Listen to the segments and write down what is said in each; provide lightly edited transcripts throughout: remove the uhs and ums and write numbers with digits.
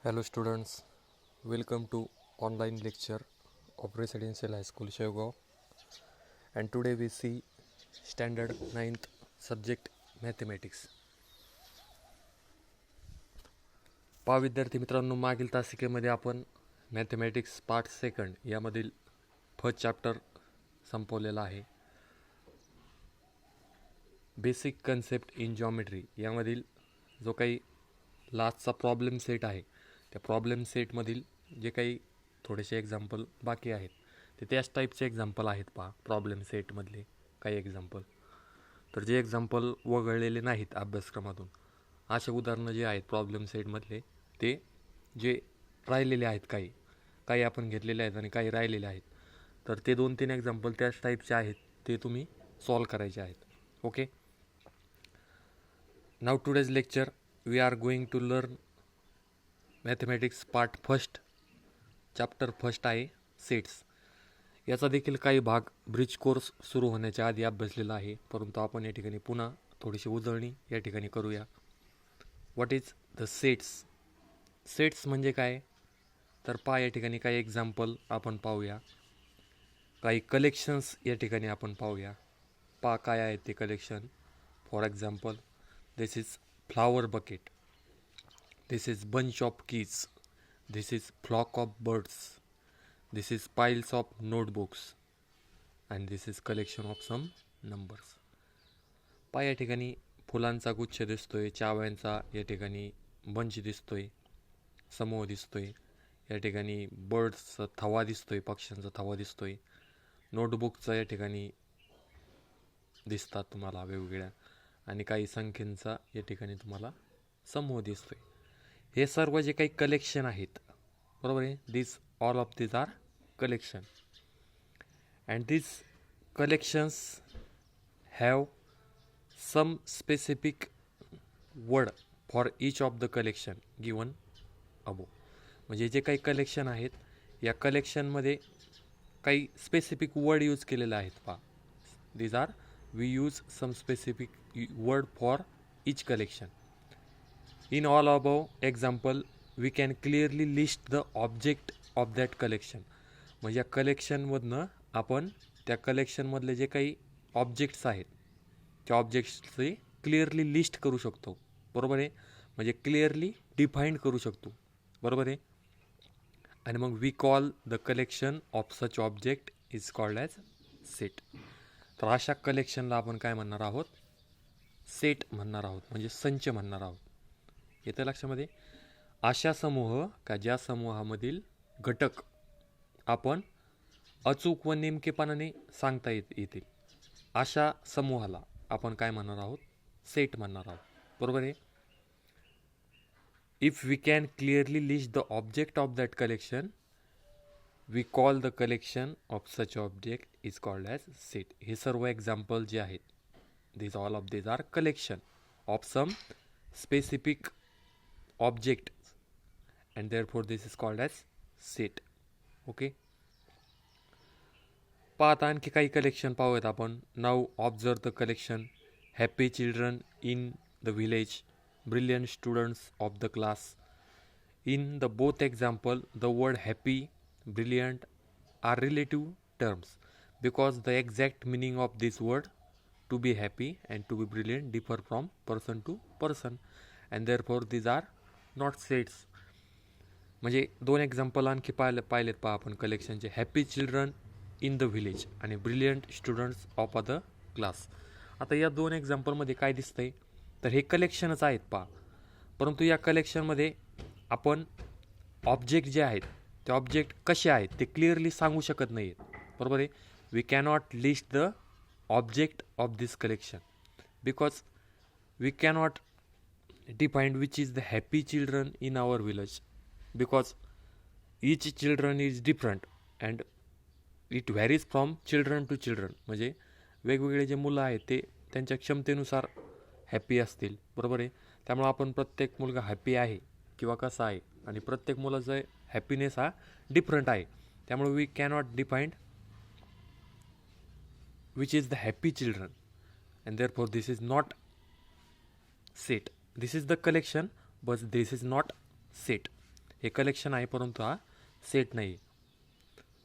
Hello students, welcome to online lecture of Residential High School Shevgaon, and today we see standard 9th subject mathematics. पहा विद्यार्थी मित्रांनो, मागील तासिकेमध्ये आपण mathematics part second यामधील first chapter संपवलेला आहे. Basic concept in geometry यामधील जो काही लास्टचा प्रॉब्लेम सेट आहे त्या प्रॉब्लेम सेटमधील जे काही थोडेसे एक्झाम्पल बाकी आहेत ते त्याच टाईपचे एक्झाम्पल आहेत. पहा प्रॉब्लेम सेटमधले काही एक्झाम्पल, तर जे एक्झाम्पल वगळलेले नाहीत अभ्यासक्रमातून असे उदाहरणं जे आहेत प्रॉब्लेम सेटमधले ते जे राहिलेले आहेत काही काही आपण घेतलेले आहेत आणि काही राहिलेले आहेत, तर ते 2-3 एक्झाम्पल त्याच टाईपचे आहेत, ते तुम्ही सॉल्व करायचे आहेत. Okay, now today's lecture we are going to learn mathematics part first, chapter first आहे सेट्स. याचा देखील काही भाग ब्रिज कोर्स सुरू होण्याच्या आधी अभ्यासलेला आहे, परंतु आपण या ठिकाणी पुन्हा थोडीशी उजळणी या ठिकाणी करूया. What is the sets? Sets म्हणजे काय, तर पहा या ठिकाणी काही एक्झाम्पल आपण पाहूया, काही कलेक्शन्स या ठिकाणी आपण पाहूया. पहा काय आहे ते collection. For example, this is flower bucket, this is bunch of keys, this is flock of birds, this is piles of notebooks, and this is collection of some numbers. पहा या ठिकाणी फुलांचा गुच्छ दिसतोय, चाव्यांचा या ठिकाणी बंच दिसतोय, समूह दिसतोय, या ठिकाणी बर्ड्सचा थवा दिसतोय, पक्ष्यांचा थवा दिसतोय, नोटबुकचा या ठिकाणी दिसतात तुम्हाला वेगवेगळ्या, आणि काही संख्येचा या ठिकाणी तुम्हाला समूह दिसतोय. हे सर्व जे काही कलेक्शन आहेत, बरोबर आहे, this all of this are collection, and this collections have some specific word for each of the collection given above. म्हणजे जे काही कलेक्शन आहेत या कलेक्शनमध्ये काही स्पेसिफिक वर्ड यूज केलेले आहेत. पहा, this are we use some specific word for each collection. In all above example, we can clearly list the object of that collection. म्हणजे या कलेक्शनमधनं आपण त्या कलेक्शनमधले जे काही ऑब्जेक्ट्स आहेत त्या ऑब्जेक्ट्सचे क्लिअरली लिस्ट करू शकतो, बरोबर आहे, म्हणजे क्लिअरली डिफाईन करू शकतो, बरोबर आहे. आणि मग we call the collection of such object is called as set. तर अशा कलेक्शनला आपण काय म्हणणार आहोत? सेट म्हणणार आहोत, म्हणजे संच म्हणणार आहोत. येतं लक्षामध्ये? अशा समूह का ज्या समूहामधील घटक आपण अचूक व नेमकेपणाने सांगता येतील अशा समूहाला आपण काय म्हणणार आहोत? सेट म्हणणार आहोत, बरोबर आहे. If we can clearly list the object of that collection we call the collection of such object is called as set. हे सर्व एक्झाम्पल जे आहेत, this all of this are collection of some specific object and therefore this is called as set. Okay, पाहता आणखी काही collection पाहूयात आपण. नाव observe the collection. Happy children in the village, brilliant students of the class. In the both example the word happy, brilliant are relative terms because the exact meaning of this word to be happy and to be brilliant differ from person to person and therefore these are not sets. म्हणजे 2 example आणखी पाहिलेत पहा आपण कलेक्शनचे. Happy children in the village आणि brilliant students of the class. आता या 2 एक्झाम्पलमध्ये काय दिसतंय, तर हे कलेक्शनच आहेत पहा, परंतु या कलेक्शनमध्ये आपण ऑब्जेक्ट जे आहेत ते ऑब्जेक्ट कसे आहेत ते क्लिअरली सांगू शकत नाही आहेत, बरोबर आहे. We cannot list the object of this collection because we cannot define which is the happy children in our village because each children is different and it varies from children to children. म्हणजे वेगवेगळे जे मुलं आहेत ते त्यांच्या क्षमतेनुसार happy असतील, बरोबर आहे. त्यामुळे आपण प्रत्येक मुलगा हॅपी आहे किंवा कसा आहे आणि प्रत्येक मुलाचा हॅपीनेस हा डिफरंट आहे, त्यामुळे we cannot define which is the happy children and therefore this is not set. This is the collection but this is not set. हे कलेक्शन आहे परंतु हा सेट नाही.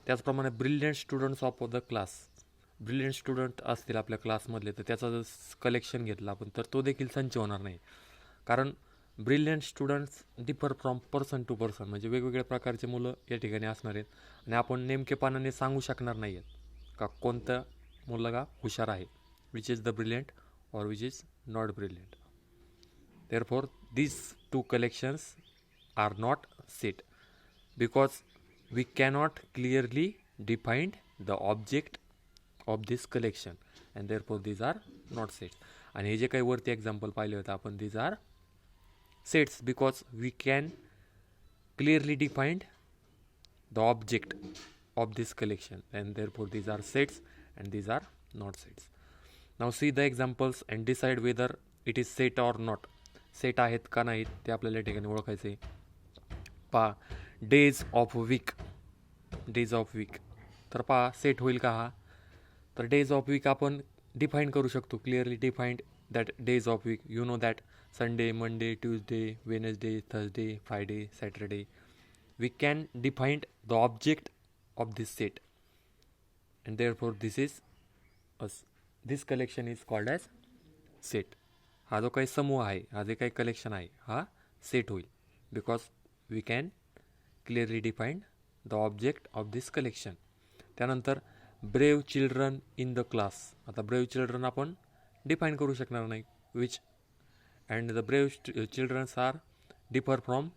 त्याचप्रमाणे brilliant students of the class, brilliant student असतील आपल्या क्लासमधले तर त्याचा जर कलेक्शन घेतला आपण तर तो देखील संच होणार नाही. कारण brilliant students differ from person to person, म्हणजे वेगवेगळ्या प्रकारचे मुलं या ठिकाणी असणार आहेत आणि आपण नेमकेपणाने सांगू शकणार नाही आहेत का कोणतं मुलगा हुशार आहे, which is the brilliant or which is not brilliant. Therefore, these two collections are not set because we cannot clearly define the object of this collection and therefore these are not sets. आणि हे जे काही वरती example पाहिले होते आपण, these are sets because we can clearly define the object of this collection and therefore these are sets and these are not sets. Now see the examples and decide whether it is set or not. Set आहेत का नाहीत ते आपल्याला या ठिकाणी ओळखायचे. पहा, days of week, days of week तर पहा सेट होईल का हा, तर डेज ऑफ वीक आपण डिफाईन करू शकतो, clearly defined that days of week. You know that Sunday, Monday, Tuesday, Wednesday, Thursday, Friday, Saturday. We can defined the object of this set and therefore this is this collection is called as set. हा जो काही समूह आहे, हा जे काही collection आहे हा सेट होईल because we can clearly define the object of this collection. त्यानंतर brave children in the class. आता ब्रेव चिल्ड्रन आपण डिफाईन करू शकणार नाही, which and the brave childrens are differ from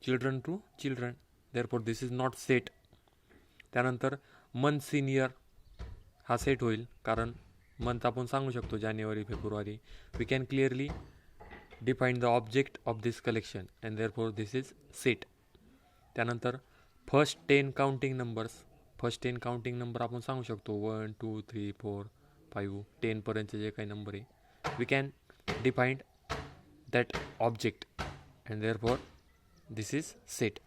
children to children, therefore this is not set. त्यानंतर month सिनियर हा set होईल कारण मंथ आपण सांगू शकतो जानेवारी, फेब्रुवारी. We can clearly define the object of this collection and therefore this is set. त्यानंतर first 10 counting numbers, first 10 counting number आपण सांगू शकतो 1 2 3 4 5 10पर्यंतचे जे काही नंबर आहे, we can define that object and therefore this is set.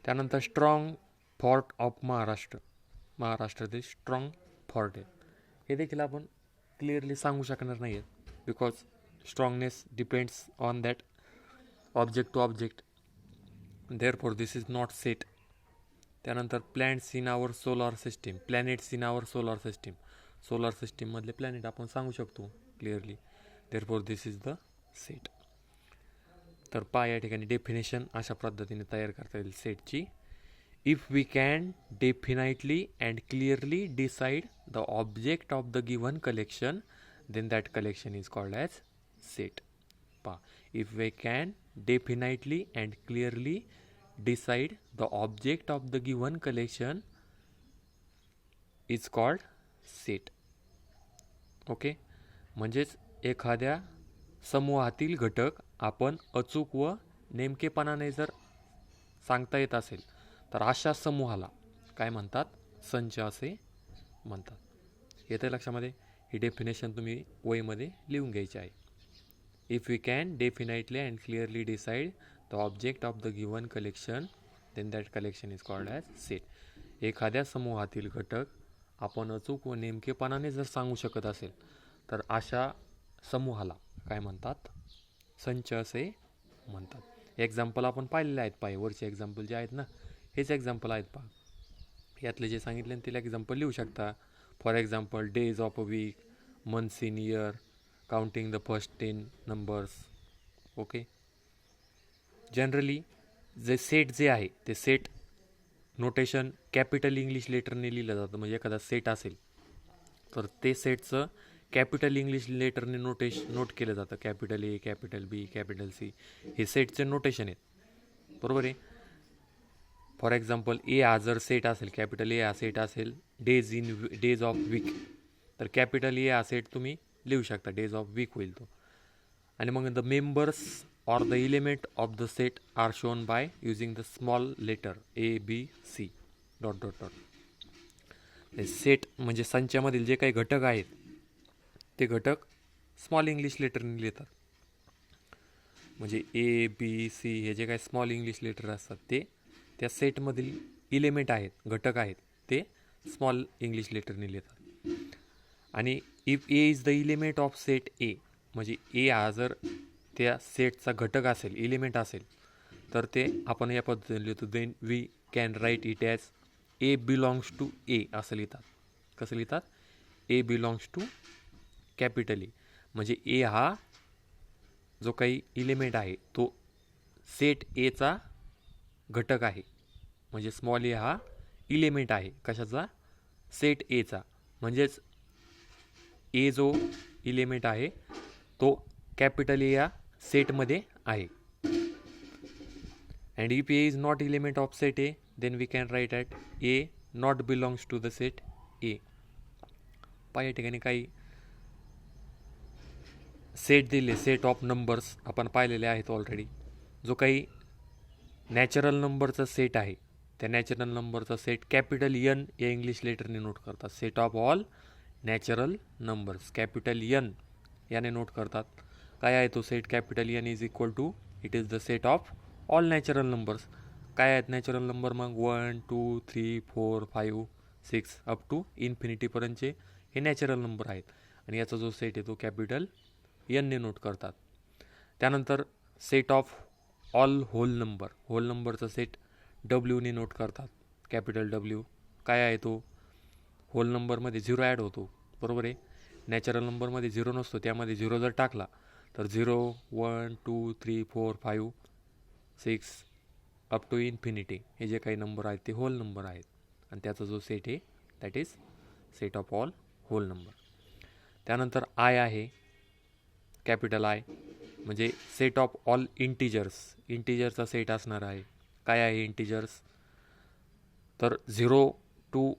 त्यानंतर strong fort of Maharashtra, महाराष्ट्रातील strong fort आहे, हे देखील आपण क्लिअरली सांगू शकणार नाही आहेत because strongness depends on that object to object, therefore this is not set. त्यानंतर planets in our solar system, planets in our solar system, solar सिस्टीममधले प्लॅनेट आपण सांगू शकतो clearly, therefore this is the set. तर पहा या ठिकाणी definition अशा पद्धतीने तयार करता येईल सेटची. If we can definitely and clearly decide the object of the given collection, then that collection is called as set. If we can definitely and clearly decide the object of the given collection is called set. Okay, म्हणजेच एखाद्या समूहातील घटक आपण अचूक व नेमकेपणाने जर सांगता येत असेल तर अशा समूहाला काय म्हणतात, संच असे म्हणतात. येते लक्षामध्ये, ही डेफिनेशन तुम्ही वहीमध्ये लिहून घ्यायची आहे. If we can definitely and clearly decide the object of the given collection then that collection is called as set. एखाद्या समूहातील घटक आपण अचूक व नेमकेपणाने जर सांगू शकत असेल तर अशा समूहाला काय म्हणतात, संच असे म्हणतात. एक्झाम्पल आपण पाहिलेले आहेत, वरचे एक्झाम्पल जे आहेत ना हेच एक्झाम्पल आहेत पहा. यातले जे सांगितले तिला एक्झाम्पल लिहू शकता. For example days of a week, months in year, counting the first 10 numbers. Okay, generally जे सेट जे आहे ते सेट नोटेशन कॅपिटल इंग्लिश लेटरने लिहिलं जातं. म्हणजे एखादा सेट असेल तर ते सेटचं कॅपिटल इंग्लिश लेटरने नोट केलं जातं. Capital A, capital B, capital C हे सेटचे नोटेशन आहेत, बरोबर आहे. फॉर एक्झाम्पल ए हा जर सेट असेल, कॅपिटल ए हा सेट असेल डेज ऑफ वीक, तर कॅपिटल ए हा सेट तुम्ही लिहू शकता, डेज ऑफ वीक होईल तो. आणि मग the members or the element of the set are shown by using the small letter a b c dot dot dot. Set म्हणजे संचामधील जे काही घटक आहेत ते घटक स्मॉल इंग्लिश लेटरने लिहितात. म्हणजे ए बी सी हे जे काही स्मॉल इंग्लिश लेटर असतात ते त्या सेटमधील इलेमेंट आहेत, घटक आहेत, ते स्मॉल इंग्लिश लेटरने लिहितात. आणि if a is the element of set ए, म्हणजे ए हा जर त्या सेटचा घटक असेल, इलिमेंट असेल, तर ते आपण या पद्धतीने लिहितो. Then we can write it as A belongs to A असं लिहितात. कसं लिहितात? A belongs to capital A. म्हणजे ए हा जो काही इलिमेंट आहे तो सेट एचा घटक आहे. म्हणजे स्मॉल ए हा इलिमेंट आहे कशाचा? सेट एचा. म्हणजेच ए जो इलिमेंट आहे तो कॅपिटल ए या सेटमध्ये आहे. And if a is not element of set A then we can write at a not belongs to the set A. या ठिकाणी काही सेट दिले, सेट ऑफ नंबर्स आपण पाहिलेले आहेत ऑलरेडी. जो काही नॅचरल नंबरचा सेट आहे त्या नॅचरल नंबरचा सेट कॅपिटल एन या इंग्लिश लेटरने नोट करतात. Set of all natural numbers capital N याने नोट करतात. काय आहे तो set? Capital N is equal to it is the set of all natural numbers. काय आहेत नॅचरल नंबर? मग 1 2 3 4 5 6 अप टू इन्फिनिटीपर्यंतचे हे नॅचरल नंबर आहेत. आणि याचा जो सेट आहे तो कॅपिटल एनने नोट करतात. त्यानंतर set of all whole number, whole नंबरचा सेट डब्ल्यूने नोट करतात. Capital W. काय आहे तो? होल नंबरमध्ये 0 ॲड होतो, बरोबर आहे. नॅचरल नंबरमध्ये 0 नसतो, त्यामध्ये 0 जर टाकला तर 0 1 2 3 4 5 6 अप टू इन्फिनिटी हे जे काही नंबर आहेत ते होल नंबर आहेत. आणि त्याचा जो सेट आहे that is set of all whole number. त्यानंतर आय आहे, कॅपिटल आय म्हणजे सेट ऑफ ऑल इंटिजर्स, इंटिजरचा सेट असणार आहे. काय आहे इंटिजर्स? तर 0 2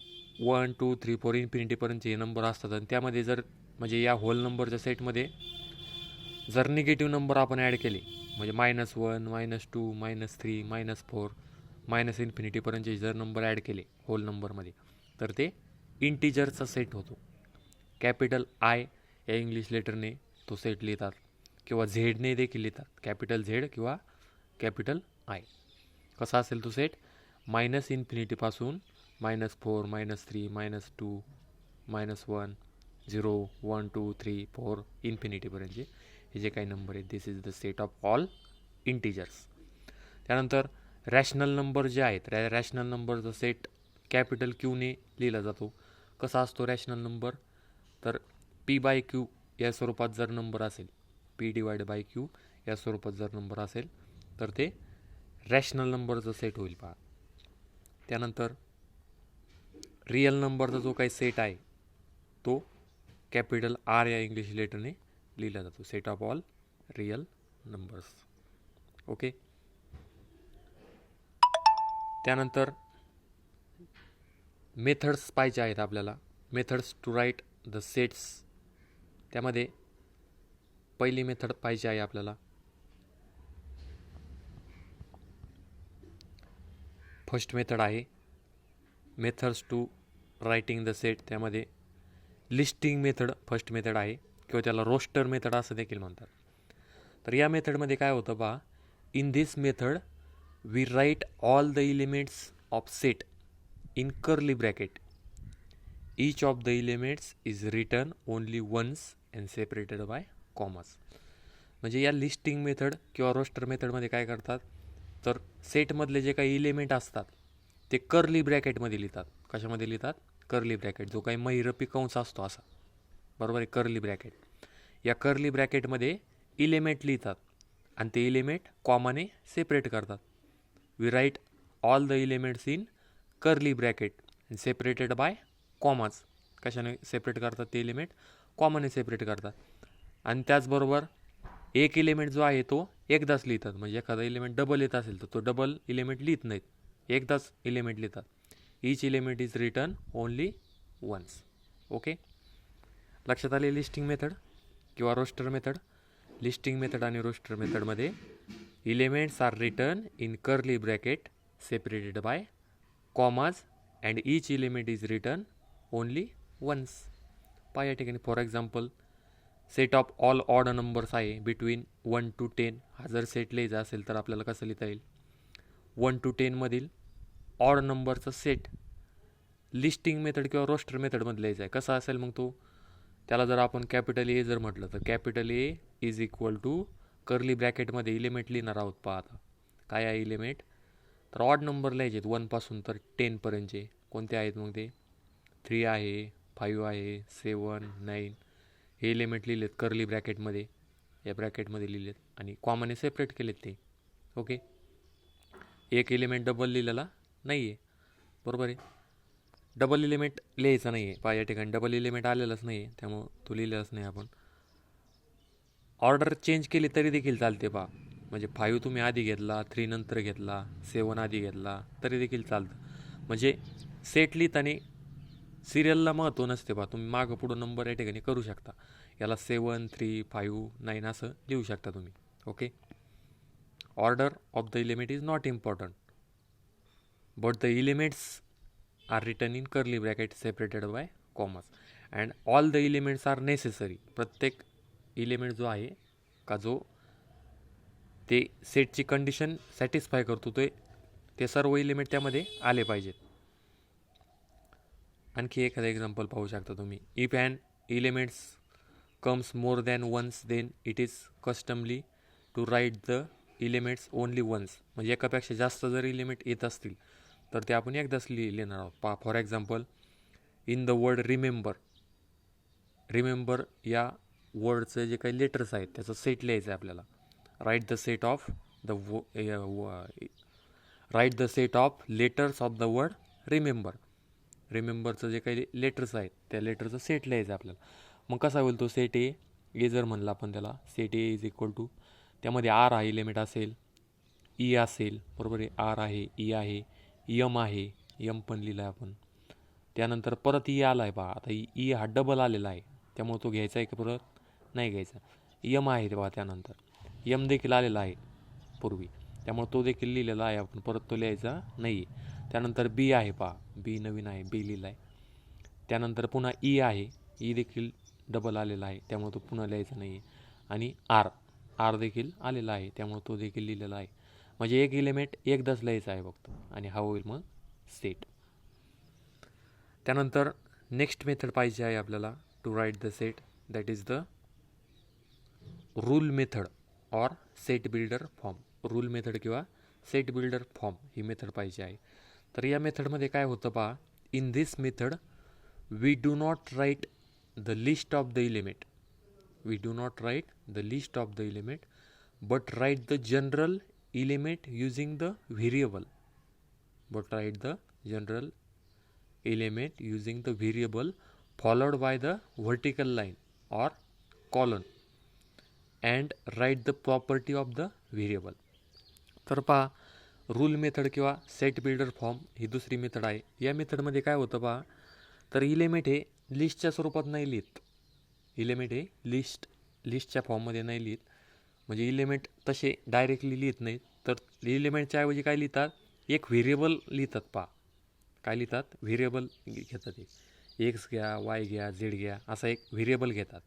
1 2 3 4 इन्फिनिटीपर्यंतचे हे नंबर असतात. आणि त्यामध्ये जर म्हणजे या होल नंबरच्या सेटमध्ये जर निगेटिव्ह नंबर आपण ॲड केले म्हणजे -1 -2 -3 -4 मायनस इन्फिनिटीपर्यंतचे जर नंबर ॲड केले होल नंबरमध्ये तर ते इंटिजरचा सेट होतो. कॅपिटल आय या इंग्लिश लेटरने तो सेट लिहितात किंवा झेडने देखील लिहितात. कॅपिटल झेड किंवा कॅपिटल आय. कसा असेल तो सेट? मायनस इन्फिनिटीपासून -4 -3 -2 -1 0 1 2 3 4 इन्फिनिटीपर्यंतचे हे जे काही नंबर आहेत this is the set of all integers. त्यानंतर रॅशनल नंबर जे आहेत रॅशनल नंबरचा सेट कॅपिटल क्यूने लिहिला जातो. कसा असतो रॅशनल नंबर? तर P/Q या स्वरूपात जर नंबर असेल, P/Q या स्वरूपात जर नंबर असेल तर ते रॅशनल नंबरचा सेट होईल पहा. त्यानंतर रिअल नंबरचा जो काही सेट आहे तो कॅपिटल आर या इंग्लिश लेटरने लिहिला जातो. Set of all real numbers. Okay. त्यानंतर मेथड्स पाहिजे आहेत आपल्याला. Methods to write the sets. त्यामध्ये पहिली मेथड पाहिजे आहे आपल्याला. फर्स्ट मेथड आहे methods to writing the set. त्यामध्ये लिस्टिंग मेथड फर्स्ट मेथड आहे किंवा त्याला रोस्टर मेथड असं देखील म्हणतात. तर या मेथडमध्ये काय होतं पहा, in this method we write all the elements of set in curly bracket. Each of the elements is written only once and separated by commas. म्हणजे या लिस्टिंग मेथड किंवा रोस्टर मेथडमध्ये काय करतात तर सेटमधले जे काही एलिमेंट असतात ते कर्ली ब्रॅकेटमध्ये लिहितात. कशामध्ये लिहितात? Curly bracket. जो काही महिरपी कंस असतो असा, बरोबर आहे, कर्ली ब्रॅकेट. या कर्ली ब्रॅकेटमध्ये एलिमेंट लिहितात आणि ते एलिमेंट कॉमाने सेपरेट करतात. We write all the elements in curly bracket separated by commas. कशाने सेपरेट करतात ते एलिमेंट? कॉमाने सेपरेट करतात. आणि त्याचबरोबर एक एलिमेंट जो आहे तो एकदाच लिहितात. म्हणजे एखादा एलिमेंट डबल येत असेल तर तो डबल एलिमेंट लिहित नाहीत, एकदाच एलिमेंट लिहितात. Each element is written only once. Okay. लक्षात आले लिस्टिंग मेथड किंवा रोस्टर मेथड. लिस्टिंग मेथड आणि रोस्टर मेथडमध्ये elements are written in curly bracket separated by commas and each element is written only once. पहा या ठिकाणी for example set of all odd numbers आहे between 1 to 10. हा जर set लिहायचा असेल तर आपल्याला कसं लिहिता येईल? 1 to 10 मधील ऑड नंबरचा सेट लिस्टिंग मेथड किंवा रोस्टर मेथडमध्ये लिहायचा आहे. कसा असेल मग तो? त्याला जर आपण कॅपिटल ए जर म्हटलं तर capital A is equal to curly ब्रॅकेटमध्ये एलिमेंट लिहिणार आहोत. पहा आता काय आहे इलिमेंट, तर ऑड नंबर लिहायचे 1पासून तर 10पर्यंतचे. कोणते आहेत मग ते 3 आहे, 5 आहे, 7, 9 हे इलिमेंट लिहिलेत कर्ली ब्रॅकेटमध्ये, या ब्रॅकेटमध्ये लिहिलेत आणि कॉमनने सेपरेट केलेत ते. ओके, एक इलिमेंट डबल लिहिलेला नाही आहे, बरोबर आहे. डबल इलिमेंट लिहायचं नाही आहे, या ठिकाणी डबल इलिमेंट आलेलंच नाही आहे, त्यामुळं तो लिहिलेलाच नाही आपण. ऑर्डर चेंज केली तरी देखील चालते म्हणजे 5 तुम्ही आधी घेतला, 3 नंतर घेतला, 7 आधी घेतला तरी देखील चालतं. म्हणजे सेट लिहिताना सिरियलला महत्त्व नसते तुम्ही मागं पुढं नंबर या ठिकाणी करू शकता. याला 7, 3, 5, 9 असं लिहू शकता तुम्ही. Okay, order of the element is not important but the elements are written in curly bracket separated by commas and all the elements are necessary. प्रत्येक इलिमेंट जो आहे का जो ते सेटची कंडिशन सॅटिस्फाय करतो ते सर्व इलिमेंट त्यामध्ये आले पाहिजेत. आणखी एखादं एक्झाम्पल पाहू शकता तुम्ही. If an elements comes more than once then it is customary to write the elements only once. म्हणजे एकापेक्षा जास्त जर इलिमेंट येत असतील तर ते आपण एकदाच लिहिणार आहोत. For example, in the word remember या वर्डचं जे काही लेटर्स आहेत त्याचं सेट लिहायचं आहे आपल्याला. Write the set of letters of the word रिमेंबरचं जे काही लेटर्स आहेत त्या लेटरचं सेट लिहायचं आहे आपल्याला. मग कसा होईल तो सेट ए जर म्हणला आपण त्याला, set A is equal to, त्यामध्ये आर हा इलिमेंट असेल, ई असेल, बरोबर आहे, आर आहे, ई आहे, यम आहे, यम पण लिहिला आहे आपण. त्यानंतर परत ई आला आहे आता ई हा डबल आलेला आहे त्यामुळे तो घ्यायचा आहे की परत नाही घ्यायचा. यम आहे त्यानंतर यम देखील आलेला आहे पूर्वी, त्यामुळे तो देखील लिहिलेला आहे आपण, परत तो लिहायचा नाही. त्यानंतर बी आहे बी नवीन आहे, बी लिहिला आहे. त्यानंतर पुन्हा ई आहे, ई देखील डबल आलेला आहे त्यामुळे तो पुन्हा लिहायचा नाही आहे. आणि आर देखील आलेला आहे त्यामुळे तो देखील लिहिलेला आहे. म्हणजे एक इलिमेंट एकदाच लिहायचा आहे फक्त आणि हा होईल मग सेट. त्यानंतर नेक्स्ट मेथड पाहिजे आहे आपल्याला to write the set, that is the rule method or set builder form. Rule method किंवा सेट बिल्डर फॉर्म ही मेथड पाहिजे आहे. तर या मेथडमध्ये काय होतं in this method we do not write the list of the element, but write the general element using the variable, followed by the vertical line or colon and write the property of the variable. तर rule method किंवा set builder form ही दुसरी method आहे. या मेथडमध्ये काय होतं तर element हे लिस्टच्या स्वरूपात नाही लिहित, लिस्टच्या फॉर्ममध्ये नाही लिहित. म्हणजे इलिमेंट तसे डायरेक्टली लिहित नाहीत, तर इलिमेंटच्या ऐवजी काय लिहितात, एक व्हेरिएबल लिहितात काय लिहितात, व्हेरिएबल घेतात. एक्स घ्या, वाय घ्या, झेड घ्या, असा एक व्हेरिएबल घेतात,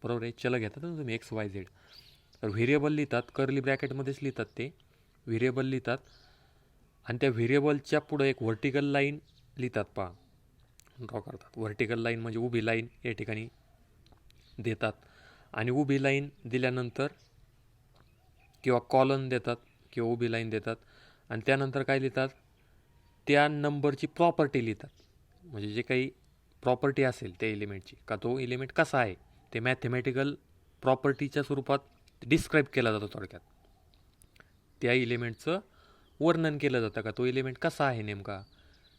बरोबर आहे. चल घेतात ना तुम्ही, एक्स वाय झेड, तर व्हेरिएबल लिहितात, कर्ली ब्रॅकेटमध्येच लिहितात ते व्हेरिएबल लिहितात. आणि त्या व्हेरिएबलच्या पुढं एक व्हर्टिकल लाईन लिहितात ड्रॉ करतात. व्हर्टिकल लाईन म्हणजे उभी लाईन या ठिकाणी देतात आणि उभी लाईन दिल्यानंतर किंवा कॉलन देतात किंवा उभी लाईन देतात आणि त्यानंतर काय लिहितात, त्या नंबरची प्रॉपर्टी लिहितात. म्हणजे जे काही प्रॉपर्टी असेल त्या इलिमेंटची, का तो इलिमेंट कसा आहे ते मॅथमॅटिकल प्रॉपर्टीच्या स्वरूपात डिस्क्राईब केला जातो. थोडक्यात त्या इलिमेंटचं वर्णन केलं जातं का तो इलिमेंट कसा आहे नेमका,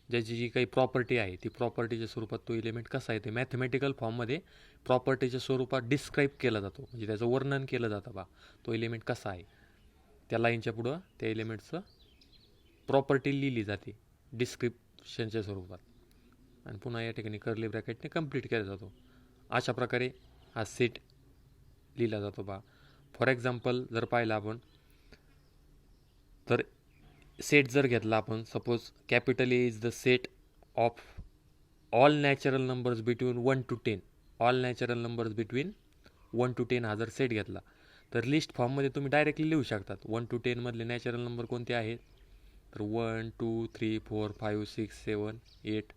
ज्याची जी काही प्रॉपर्टी आहे ती प्रॉपर्टीच्या स्वरूपात तो इलिमेंट कसा आहे ते मॅथमॅटिकल फॉर्ममध्ये प्रॉपर्टीच्या स्वरूपात डिस्क्राईब केला जातो. म्हणजे त्याचं वर्णन केलं जातं तो इलिमेंट कसा आहे. त्या लाईनच्या पुढं त्या इलिमेंटचं प्रॉपर्टी लिहिली जाते डिस्क्रिप्शनच्या स्वरूपात आणि पुन्हा या ठिकाणी कर्ली ब्रॅकेटने कंप्लीट केला जातो. अशा प्रकारे हा सेट लिहिला जातो फॉर एक्झाम्पल जर पाहिलं आपण तर सेट जर घेतला आपण, suppose capital A is the set of all natural numbers between 1 to 10, all natural numbers between 1 to 10 हा जर सेट घेतला तर लिस्ट फॉर्ममध्ये तुम्ही डायरेक्टली लिहू शकतात. 1 to 10 मधले नॅचरल नंबर कोणते आहेत, तर 1, 2, 3, 4, 5, 6, 7, 8,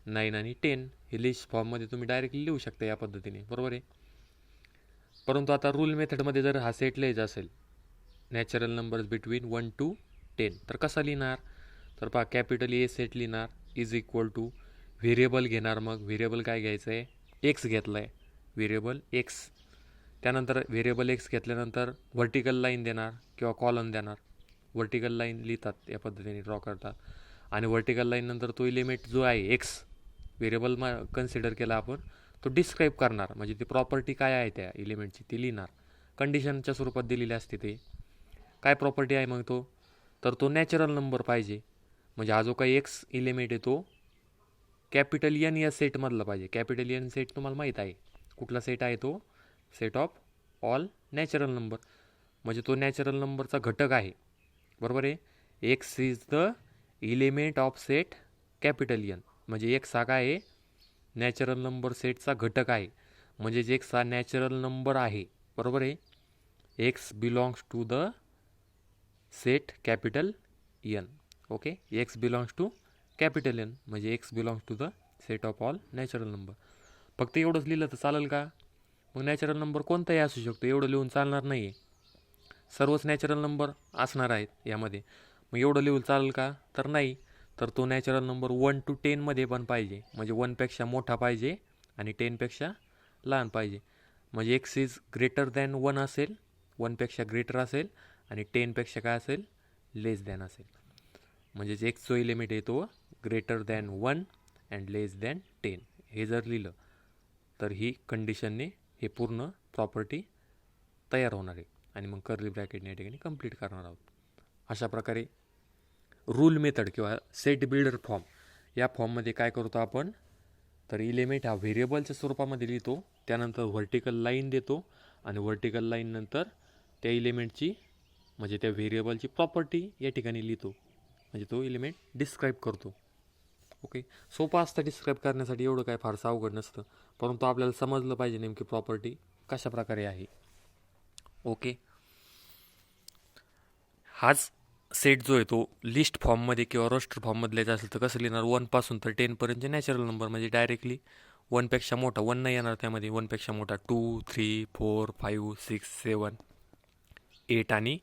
9 आणि 10 हे लिस्ट फॉर्ममध्ये तुम्ही डायरेक्टली लिहू शकता या पद्धतीने, बरोबर आहे. परंतु आता रूल मेथडमध्ये जर हा सेट लिहायचा असेल नॅचरल नंबर्स बिटवीन 1 to 10. तर कसा लिहिणार? तर पहा, कॅपिटल ए सेट लिहिणार इज इक्वल टू व्हेरिएबल घेणार. मग व्हेरिएबल काय घ्यायचं आहे? एक्स घेतला आहे, व्हेरिएबल एक्स. त्यानंतर व्हेरिएबल एक्स घेतल्यानंतर व्हर्टिकल लाईन देणार किंवा कॉलम देणार. व्हर्टिकल लाईन लिहितात या पद्धतीने, ड्रॉ करतात. आणि व्हर्टिकल लाईन नंतर तो एलिमेंट जो आहे एक्स व्हेरिएबल कन्सिडर केला आपण, तो डिस्क्राईब करणार. म्हणजे ती प्रॉपर्टी काय आहे त्या एलिमेंटची ती लिहिणार. कंडिशनच्या स्वरूपात दिलेली असते. ते काय प्रॉपर्टी आहे मग तो? तर तो नॅचरल नंबर पाहिजे. म्हणजे हा जो काही एक्स एलिमेंट आहे तो कॅपिटल एन या सेटमधला पाहिजे. कॅपिटल एन सेट तुम्हाला माहीत आहे कुठला सेट आहे तो? Set of all natural number. म्हणजे तो नॅचरल नंबरचा घटक आहे, बरोबर आहे. X is the element of set capital N. म्हणजे एक्स हा काय आहे? नॅचरल नंबर सेटचा घटक आहे. म्हणजे एक्स हा नॅचरल नंबर आहे, बरोबर आहे. X belongs to the set capital N. Okay, X belongs to capital N म्हणजे X belongs to the set of all natural number. फक्त एवढंच लिहिलं तर चालेल का? मग नॅचरल नंबर कोणताही असू शकतो, एवढं लिहून चालणार नाही आहे. सर्वच नॅचरल नंबर असणार आहेत यामध्ये. मग एवढं लिहून चालेल का? तर नाही. तर तो नॅचरल नंबर 1 to 10 पण पाहिजे. म्हणजे 1पेक्षा मोठा पाहिजे आणि 10पेक्षा लहान पाहिजे. म्हणजे एक्स इज ग्रेटर दॅन 1 असेल, 1पेक्षा ग्रेटर असेल, आणि 10पेक्षा काय असेल? लेस दॅन असेल. म्हणजेच एक्स जो एलिमेंट आहे तो greater than 1 and less than 10 हे जर लिहिलं तर ही कंडिशनने हे पूर्ण प्रॉपर्टी तयार होणार आहे. आणि मग कर्ली ब्रॅकेटने या ठिकाणी कंप्लीट करणार आहोत. अशा प्रकारे रूल मेथड किंवा सेट बिल्डर फॉर्म या फॉर्ममध्ये काय करतो आपण? तर एलिमेंट हा व्हेरिएबलच्या स्वरूपामध्ये लिहितो. त्यानंतर व्हर्टिकल लाईन देतो आणि व्हर्टिकल लाईन नंतर त्या एलिमेंटची म्हणजे त्या व्हेरिएबलची प्रॉपर्टी या ठिकाणी लिहितो. म्हणजे तो एलिमेंट डिस्क्राईब करतो. ओके, सोपं असतं डिस्क्राईब करण्यासाठी, एवढं काय फारसं अवघड नसतं. परंतु आपल्याला समजलं पाहिजे नेमकी प्रॉपर्टी कशा प्रकारे आहे. ओके, हाच सेट जो आहे तो लिस्ट फॉर्ममध्ये किंवा रोस्टर फॉर्ममध्ये लिहायचा असेल तर कसं लिहिणार? 1 पासून तर 10पर्यंतचे नॅचरल नंबर. म्हणजे डायरेक्टली 1पेक्षा मोठा 1 नाही येणार त्यामध्ये. 1पेक्षा मोठा 2, 3, 4, 5, 6, 7, 8 आणि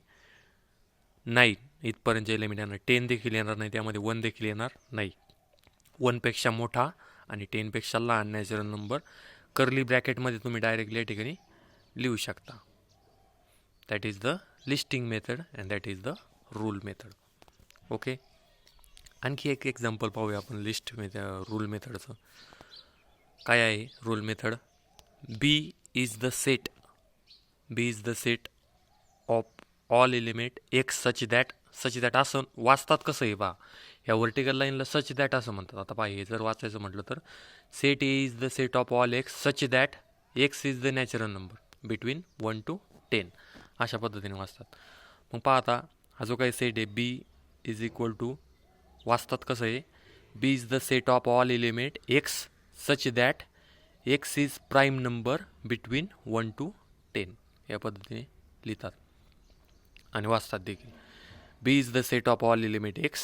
9 इथपर्यंतचे एलिमेंट येणार. 10 देखील येणार नाही त्यामध्ये, 1 देखील येणार नाही. 1पेक्षा मोठा आणि 10पेक्षा लहान नॅचरल नंबर कर्ली ब्रॅकेटमध्ये तुम्ही डायरेक्टली या ठिकाणी लिहू शकता. That is the listing method and that is the rule method. Okay, आणखी एक एक्झाम्पल पाहूया आपण लिस्ट रूल मेथडचं. काय आहे rule method? B is the set of all element x such that असं वाचतात. कसं आहे पहा, ह्या व्हर्टिकल लाईनला सच दॅट असं म्हणतात. आता पहा, हे जर वाचायचं म्हटलं तर set A is the set of all x such that X is the natural number between 1 to 10 अशा पद्धतीने वाचतात. मग पहा आता हा जो काही सेट आहे बी इज इक्वल टू वाचतात कसं आहे? B is the set of all element x such that X is prime number between 1 to 10 या पद्धतीने लिहितात आणि वाचतात देखील. B is the set of all element X,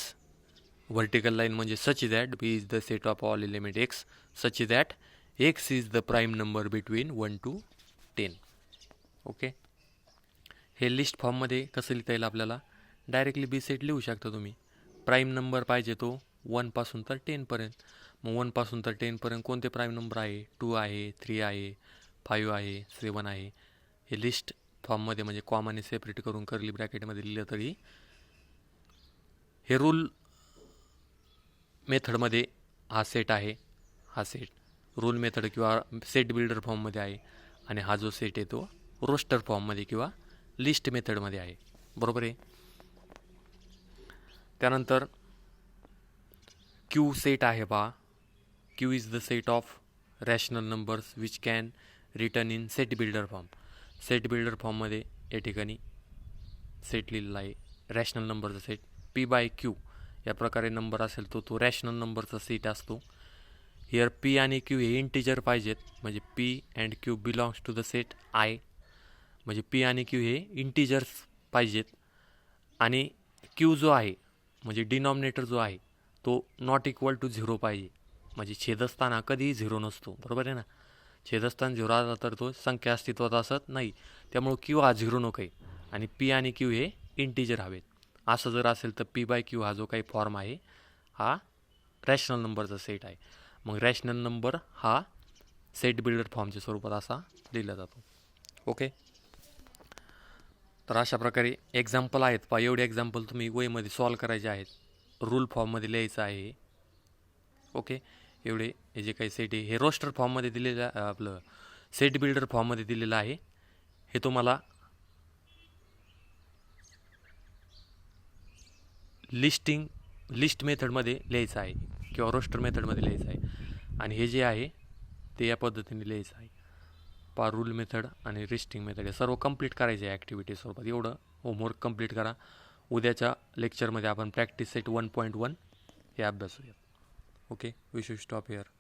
vertical line म्हणजे such that B is the set of all element x such that X is the prime number between 1 to 10. Okay, हे list फॉर्ममध्ये कसं लिहिता येईल आपल्याला? Directly बी set लिहू शकता तुम्ही. प्राईम नंबर पाहिजे तो 1 पासून तर 10पर्यंत. मग 1 पासून तर 10पर्यंत कोणते प्राईम नंबर आहे? 2 आहे, 3 आहे, 5 आहे, 7 आहे. हे लिस्ट फॉर्ममध्ये म्हणजे कॉमाने सेपरेट करून कर्ली ब्रॅकेटमध्ये लिहिलं तरी हे रूल मेथडमध्ये हा सेट आहे. हा सेट रूल मेथड किंवा सेट बिल्डर फॉर्ममध्ये आहे. आणि हा जो सेट आहे तो रोस्टर फॉर्ममध्ये किंवा लिस्ट मेथडमध्ये आहे, बरोबर आहे. त्यानंतर क्यू सेट आहे पहा. Q is the set of rational numbers which can return in set builder form. Set builder फॉर्ममध्ये या ठिकाणी सेट लिहिलेला आहे रॅशनल नंबरचा सेट. पी बाय क्यू या प्रकारे नंबर असेल तो रॅशनल नंबरचा सेट असतो. हिअर पी आणि क्यू हे इंटिजर पाहिजेत. म्हणजे p and q belongs to the set I. म्हणजे पी आणि क्यू हे इंटिजर्स पाहिजेत. आणि क्यू जो आहे म्हणजे डिनॉमिनेटर जो आहे तो नॉट इक्वल टू 0 पाहिजे. म्हणजे छेदस्थान हा कधीही 0 नसतो, बरोबर आहे ना. छेदस्थान 0 आला तर तो संख्या अस्तित्वात असत नाही. त्यामुळे क्यू हा 0 नको आहे आणि पी आणि क्यू हे इंटिजर हवेत. असं जर असेल तर पी बाय क्यू हा जो काही फॉर्म आहे हा रॅशनल नंबरचा सेट आहे. मग रॅशनल नंबर हा सेट बिल्डर फॉर्मच्या स्वरूपात असा लिहिला जातो. ओके. तर अशा प्रकारे एक्झाम्पल आहेत पहा. एवढे एक्झाम्पल तुम्ही वहीमध्ये सॉल्व करायचे आहेत. रूल फॉर्ममध्ये लिहायचं आहे. ओके. एवढे हे जे काही सेट आहे हे रोस्टर फॉर्ममध्ये दिलेलं आपलं सेट बिल्डर फॉर्ममध्ये दिलेलं आहे. हे तुम्हाला लिस्ट मेथडमध्ये लिहायचं आहे किंवा रोस्टर मेथडमध्ये लिहायचं आहे. आणि हे जे आहे ते या पद्धतीने लिहायचं आहे. पा रूल मेथड आणि लिस्टिंग मेथड हे सर्व कंप्लीट करायचे आहे ॲक्टिव्हिटी स्वरूपात. एवढं होमवर्क कंप्लीट करा. उद्याच्या लेक्चरमध्ये आपण प्रॅक्टिस सेट 1.1 हे अभ्यासूयात. Okay. We should stop here.